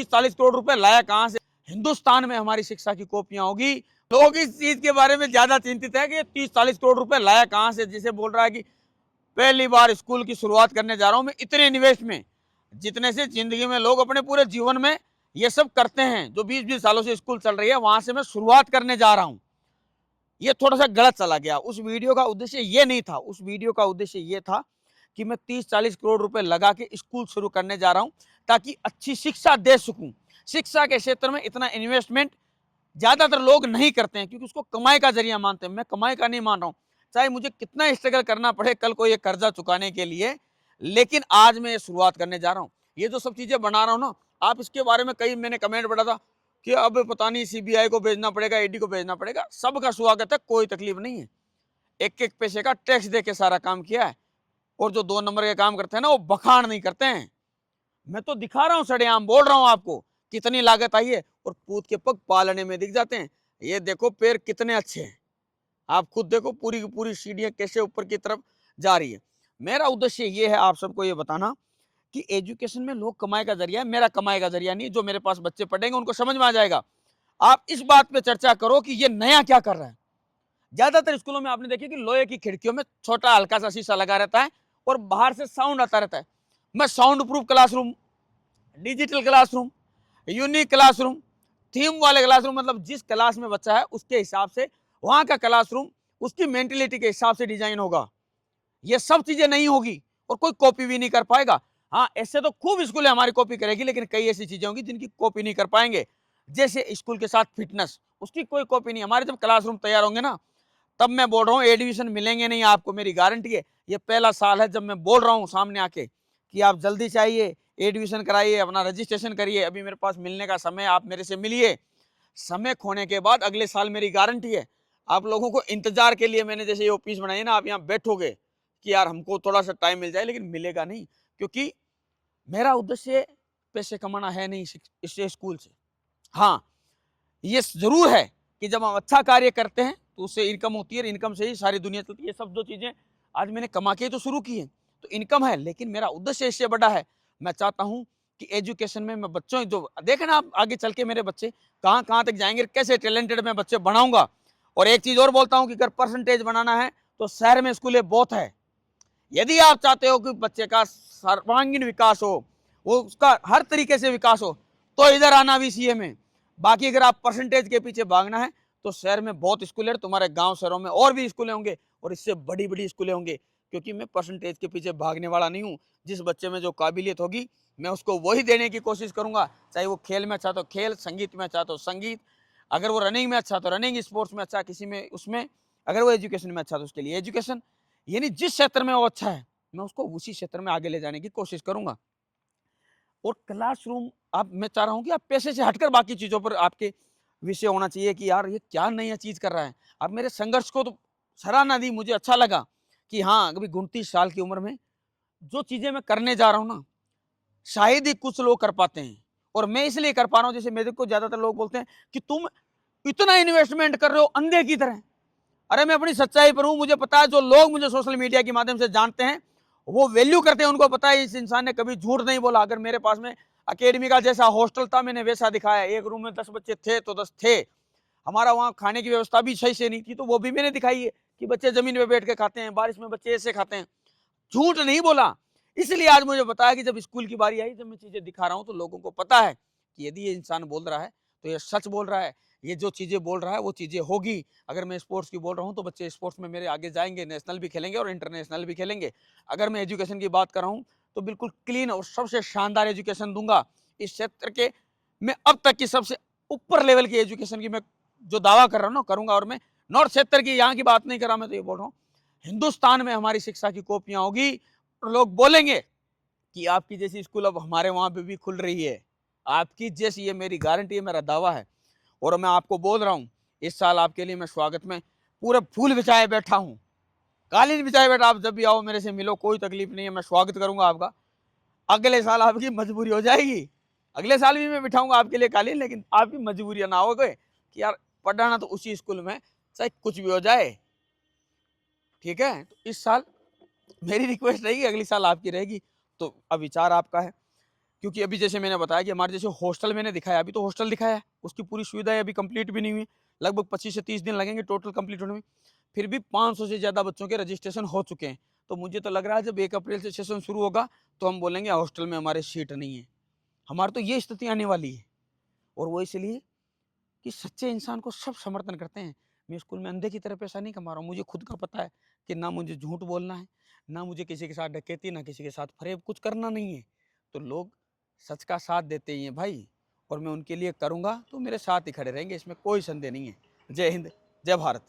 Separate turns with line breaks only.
30-40 करोड़ रुपए लाया कहां से? हिंदुस्तान में हमारी शिक्षा की कॉपियां होगी। लोग इस चीज के बारे में ज्यादा चिंतित है कि 30-40 करोड़ रुपए लाया कहां से। जिसे बोल रहा है कि पहली बार स्कूल की शुरुआत करने जा रहा हूं मैं इतने निवेश में, जितने से जिंदगी में लोग अपने पूरे जीवन में ये सब करते हैं। जो 20-20 सालों से स्कूल चल रही है वहां से मैं शुरुआत करने जा रहा हूं। ये थोड़ा सा गलत चला गया। उस वीडियो का उद्देश्य ये नहीं था। उस वीडियो का उद्देश्य ये था कि मैं 30-40 करोड़ रुपए लगा के स्कूल शुरू करने जा रहा हूं ताकि अच्छी शिक्षा दे सकूं। शिक्षा के क्षेत्र में इतना इन्वेस्टमेंट ज्यादातर लोग नहीं करते हैं क्योंकि उसको कमाई का जरिया मानते हैं। मैं कमाई का नहीं मान रहा हूं, चाहे मुझे कितना स्ट्रगल करना पड़े कल को ये कर्जा चुकाने के लिए, लेकिन आज मैं ये शुरुआत करने जा रहा हूं। ये जो सब चीजें बना रहा हूं ना, आप इसके बारे में कई मैंने कमेंट पढ़ा था कि अब पता नहीं सीबीआई को भेजना पड़ेगा, ईडी को भेजना पड़ेगा। सबका स्वागत है, कोई तकलीफ नहीं है। एक एक पैसे का टैक्स दे के सारा काम किया है। और जो 2 नंबर के काम करते हैं ना, वो बखान नहीं करते हैं। मैं तो दिखा रहा हूं, सरेआम बोल रहा हूं आपको कितनी लागत आई है, और पूत के पग पालने में दिख जाते हैं। ये देखो पैर कितने अच्छे हैं, आप खुद देखो पूरी की पूरी सीढ़ियां कैसे ऊपर की तरफ जा रही है। मेरा उद्देश्य ये है आप सबको ये बताना कि एजुकेशन में लोग कमाई का जरिया है, मेरा कमाई का जरिया नहीं। जो मेरे पास बच्चे पढ़ेंगे उनको समझ में आ जाएगा। आप इस बात पे चर्चा करो कि ये नया क्या कर रहा है। ज्यादातर स्कूलों में आपने देखिए कि लोहे की खिड़कियों में छोटा हल्का सा शीशा लगा रहता है और बाहर से साउंड आता रहता है। मैं sound proof classroom, digital classroom, unique classroom, theme वाले क्लासरूम, मतलब जिस क्लास में बच्चा है उसके हिसाब से वहां का क्लासरूम उसकी मेंटेलिटी के हिसाब से डिजाइन होगा। ये सब चीजें नहीं होगी और कोई कॉपी भी नहीं कर पाएगा। हाँ, ऐसे तो खूब स्कूल हमारी कॉपी करेगी, लेकिन कई ऐसी चीजें होंगी जिनकी कॉपी नहीं कर पाएंगे। जैसे स्कूल के साथ फिटनेस, उसकी कोई कॉपी नहीं। हमारे जब क्लासरूम तैयार होंगे ना, तब मैं बोल रहा हूँ एडमिशन मिलेंगे नहीं आपको, मेरी गारंटी है। ये पहला साल है जब मैं बोल रहा हूँ सामने आके कि आप जल्दी चाहिए, एडमिशन कराइए, अपना रजिस्ट्रेशन करिए। अभी मेरे पास मिलने का समय, आप मेरे से मिलिए। समय खोने के बाद अगले साल मेरी गारंटी है आप लोगों को इंतजार के लिए मैंने जैसे ये ऑफिस बनाई ना, आप यहाँ बैठोगे कि यार हमको थोड़ा सा टाइम मिल जाए, लेकिन मिलेगा नहीं। क्योंकि मेरा उद्देश्य पैसे कमाना है नहीं इस स्कूल से। हाँ, ये जरूर है कि जब हम अच्छा कार्य करते हैं तो उससे इनकम होती है, इनकम से ही सारी दुनिया चलती है। ये सब जो चीजें आज मैंने कमा के तो शुरू की है तो इनकम है, लेकिन मेरा उद्देश्य इससे बड़ा है। मैं चाहता हूं कि एजुकेशन में मैं बच्चों जो देखे ना, आप आगे चल के मेरे बच्चे कहां कहां तक जाएंगे, कैसे टैलेंटेड मैं बच्चे बनाऊंगा। और एक चीज और बोलता हूं कि अगर परसेंटेज बनाना है तो शहर में स्कूलें बहुत है। यदि आप चाहते हो कि बच्चे का सर्वांगीण विकास हो, वो उसका हर तरीके से विकास हो, तो इधर आना VCA में। बाकी अगर आप परसेंटेज के पीछे भागना है तो शहर में बहुत स्कूल है, तुम्हारे गांव शहरों में और भी स्कूलें होंगे और इससे बड़ी बड़ी स्कूलें होंगे। क्योंकि मैं परसेंटेज के पीछे भागने वाला नहीं हूँ। जिस बच्चे में जो काबिलियत होगी मैं उसको वही देने की कोशिश करूंगा। चाहे वो खेल में अच्छा तो खेल, संगीत में अच्छा तो संगीत, अगर वो रनिंग में अच्छा तो रनिंग, स्पोर्ट्स में अच्छा किसी में उसमें, अगर वो एजुकेशन में अच्छा तो उसके लिए एजुकेशन। यानी जिस क्षेत्र में वो अच्छा है मैं उसको उसी क्षेत्र में आगे ले जाने की कोशिश करूंगा। और क्लासरूम, आप मैं चाह रहा हूं कि आप पैसे से हटकर बाकी चीजों पर आपके विषय होना चाहिए कि यार ये क्या नया चीज कर रहा है। आप मेरे संघर्ष को तो सराहना दी, मुझे अच्छा लगा कि हाँ, अभी 29 साल की उम्र में जो चीजें मैं करने जा रहा हूं ना, शायद ही कुछ लोग कर पाते हैं। और मैं इसलिए कर पा रहा हूं, जैसे मेरे को ज्यादातर लोग बोलते हैं कि तुम इतना इन्वेस्टमेंट कर रहे हो अंधे की तरह। अरे मैं अपनी सच्चाई पर हूं, मुझे पता है जो लोग मुझे सोशल मीडिया के माध्यम से जानते हैं वो वैल्यू करते हैं, उनको पता है इस इंसान ने कभी झूठ नहीं बोला। अगर मेरे पास में अकेडमी का जैसा हॉस्टल था मैंने वैसा दिखाया, एक रूम में 10 बच्चे थे तो 10 थे। हमारा वहाँ खाने की व्यवस्था भी सही से नहीं थी तो वो भी मैंने दिखाई है कि बच्चे जमीन पे बैठ के खाते हैं, बारिश में बच्चे ऐसे खाते हैं। झूठ नहीं बोला। इसलिए आज मुझे बताया कि जब स्कूल की बारी आई, जब मैं चीजें दिखा रहा हूं तो लोगों को पता है कि यदि ये इंसान बोल रहा है तो ये सच बोल रहा है। ये जो चीजें बोल रहा है वो चीजें होगी। अगर मैं स्पोर्ट्स की बोल रहा हूँ तो बच्चे स्पोर्ट्स में मेरे आगे जाएंगे, नेशनल भी खेलेंगे और इंटरनेशनल भी खेलेंगे। अगर मैं एजुकेशन की बात कर रहा हूँ तो बिल्कुल क्लीन और सबसे शानदार एजुकेशन दूंगा इस क्षेत्र के। मैं अब तक की सबसे ऊपर लेवल की एजुकेशन की मैं जो दावा कर रहा हूँ ना करूंगा। और मैं नॉर्थ क्षेत्र की यहाँ की बात नहीं कर रहा, मैं तो ये बोल रहा हूँ हिंदुस्तान में हमारी शिक्षा की कॉपियां होगी। लोग बोलेंगे कि आपकी जैसी स्कूल अब हमारे वहां पे भी खुल रही है, आपकी जैसी, ये मेरी गारंटी है, मेरा दावा है। और मैं आपको बोल रहा हूं इस साल आपके लिए मैं स्वागत में पूरे फूल बिछाए बैठा हूं, कालीन बिछाए बैठा। आप जब भी आओ मेरे से मिलो, कोई तकलीफ नहीं है, मैं स्वागत करूंगा आपका। अगले साल आपकी मजबूरी हो जाएगी, अगले साल भी मैं बिठाऊंगा आपके लिए कालीन, लेकिन आपकी मजबूरियां ना हो गए कि यार पढ़ाना तो उसी स्कूल में चाहे कुछ भी हो जाए। ठीक है, तो इस साल मेरी रिक्वेस्ट रहेगी, अगली साल आपकी रहेगी। तो अब विचार आपका है। क्योंकि अभी जैसे मैंने बताया कि हमारे जैसे हॉस्टल मैंने दिखाया, अभी तो हॉस्टल दिखाया है, उसकी पूरी सुविधाएं अभी कंप्लीट भी नहीं हुई, लगभग 25 से 30 दिन लगेंगे टोटल कंप्लीट होने में। फिर भी 500 से ज़्यादा बच्चों के रजिस्ट्रेशन हो चुके हैं। तो मुझे तो लग रहा है जब 1 अप्रैल से सेशन शुरू होगा तो हम बोलेंगे हॉस्टल में हमारे सीट नहीं है। हमारी तो ये स्थिति आने वाली है। और वो इसलिए कि सच्चे इंसान को सब समर्थन करते हैं। मैं स्कूल में अंधे की तरह पैसा नहीं कमा रहा हूँ। मुझे खुद का पता है कि ना मुझे झूठ बोलना है, ना मुझे किसी के साथ डकैती, ना किसी के साथ फरेब, कुछ करना नहीं है। तो लोग सच का साथ देते ही हैं भाई, और मैं उनके लिए करूँगा तो मेरे साथ ही खड़े रहेंगे, इसमें कोई संदेह नहीं है। जय हिंद, जय भारत।